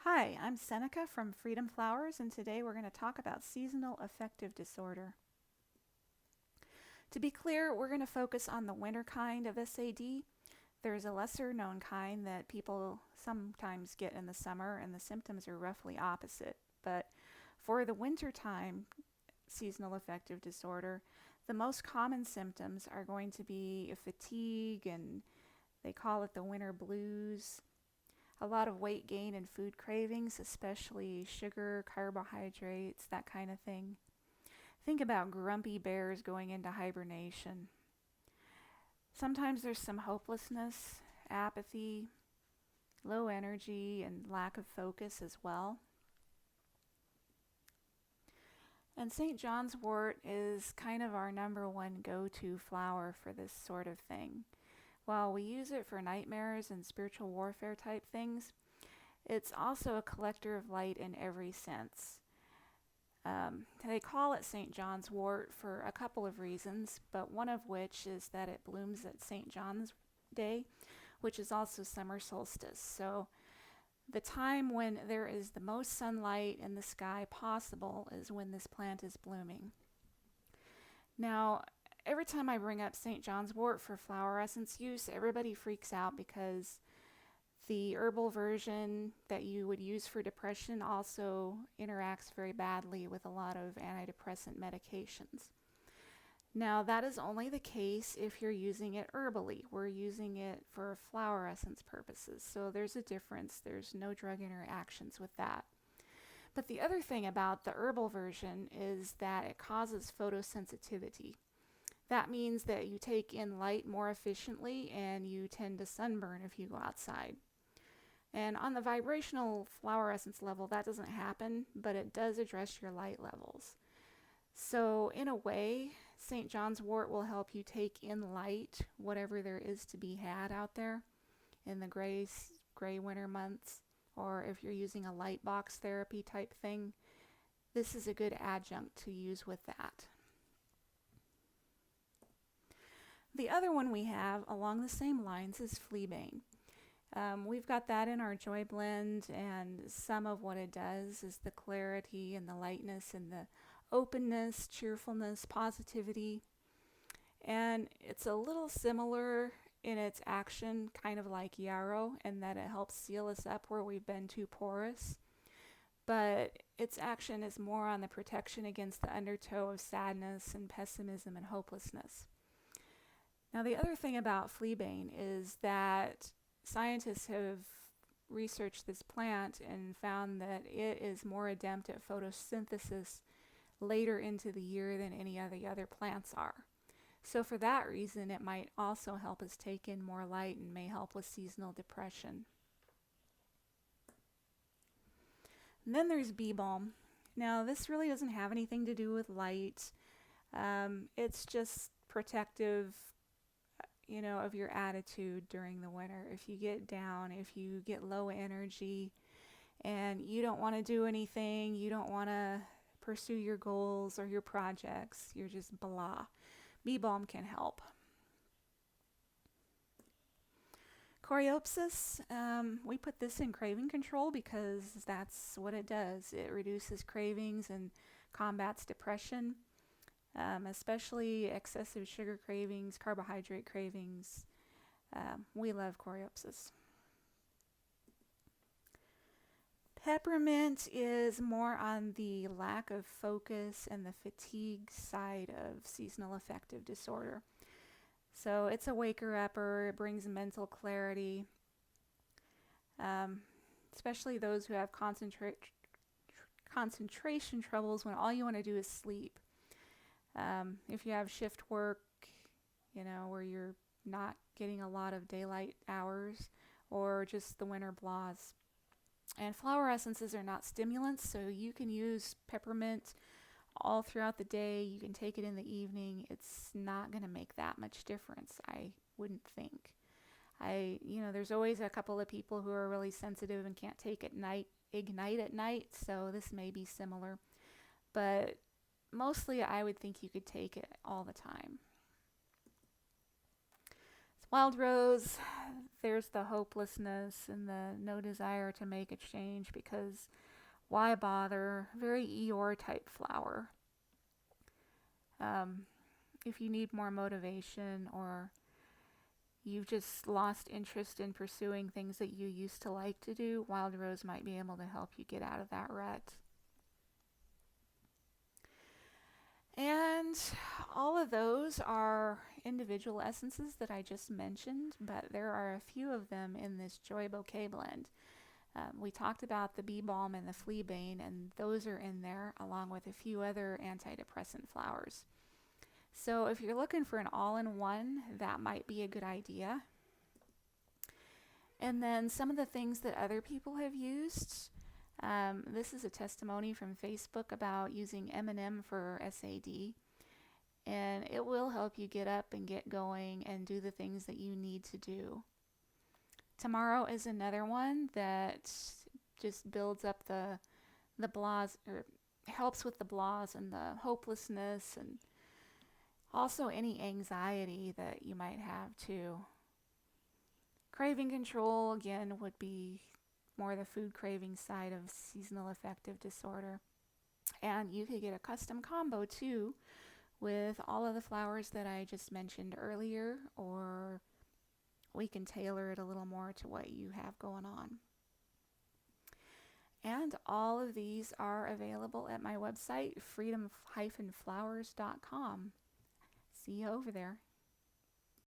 Hi, I'm Seneca from Freedom Flowers, and today we're going to talk about seasonal affective disorder. To be clear, we're going to focus on the winter kind of SAD. There's a lesser known kind that people sometimes get in the summer, and the symptoms are roughly opposite. But for the wintertime seasonal affective disorder, the most common symptoms are going to be fatigue, and they call it the winter blues. A lot of weight gain and food cravings, especially sugar, carbohydrates, that kind of thing. Think about grumpy bears going into hibernation. Sometimes there's some hopelessness, apathy, low energy, and lack of focus as well. And St. John's wort is kind of our number one go-to flower for this sort of thing. While we use it for nightmares and spiritual warfare type things, it's also a collector of light in every sense. They call it St. John's wort for a couple of reasons, but one of which is that it blooms at St. John's Day, which is also summer solstice. So the time when there is the most sunlight in the sky possible is when this plant is blooming. Now, every time I bring up St. John's wort for flower essence use, everybody freaks out because the herbal version that you would use for depression also interacts very badly with a lot of antidepressant medications. Now, that is only the case if you're using it herbally. We're using it for flower essence purposes, so there's a difference. There's no drug interactions with that. But the other thing about the herbal version is that it causes photosensitivity. That means that you take in light more efficiently and you tend to sunburn if you go outside. And on the vibrational flower essence level, that doesn't happen, but it does address your light levels. So in a way, St. John's wort will help you take in light, whatever there is to be had out there in the gray winter months, or if you're using a light box therapy type thing, this is a good adjunct to use with that. The other one we have along the same lines is fleabane. We've got that in our Joy Blend, and some of what it does is the clarity and the lightness and the openness, cheerfulness, positivity. And it's a little similar in its action, kind of like yarrow, in that it helps seal us up where we've been too porous. But its action is more on the protection against the undertow of sadness and pessimism and hopelessness. Now, the other thing about fleabane is that scientists have researched this plant and found that it is more adept at photosynthesis later into the year than any of the other plants are. So for that reason, it might also help us take in more light and may help with seasonal depression. And then there's bee balm. Now, this really doesn't have anything to do with light. It's just protective, of your attitude during the winter. If you get down, if you get low energy, and you don't want to do anything, you don't want to pursue your goals or your projects, you're just blah. Bee balm can help. Coreopsis, we put this in craving control because that's what it does. It reduces cravings and combats depression, especially excessive sugar cravings, carbohydrate cravings. We love Coreopsis. Peppermint is more on the lack of focus and the fatigue side of seasonal affective disorder. So it's a waker-upper, it brings mental clarity, especially those who have concentration troubles when all you want to do is sleep. If you have shift work, where you're not getting a lot of daylight hours, or just the winter blahs. And flower essences are not stimulants, so you can use peppermint all throughout the day. You can take it in the evening. It's not going to make that much difference, I wouldn't think. There's always a couple of people who are really sensitive and can't ignite at night, so this may be similar. But mostly I would think you could take it all the time. Wild rose, there's the hopelessness and the no desire to make a change because why bother? Very Eeyore type flower. Um, if you need more motivation or you've just lost interest in pursuing things that you used to like to do, wild rose might be able to help you get out of that rut. And all of those are individual essences that I just mentioned, but there are a few of them in this Joy Bouquet blend. We talked about the bee balm and the fleabane, and those are in there along with a few other antidepressant flowers. So if you're looking for an all-in-one, that might be a good idea. And then some of the things that other people have used. This is a testimony from Facebook about using M&M for SAD, and it will help you get up and get going and do the things that you need to do. Tomorrow is another one that just builds up the blahs, or helps with the blahs and the hopelessness, and also any anxiety that you might have too. Craving control, again, would be more the food craving side of seasonal affective disorder. And you could get a custom combo too with all of the flowers that I just mentioned earlier, or we can tailor it a little more to what you have going on. And all of these are available at my website, freedom-flowers.com. See you over there.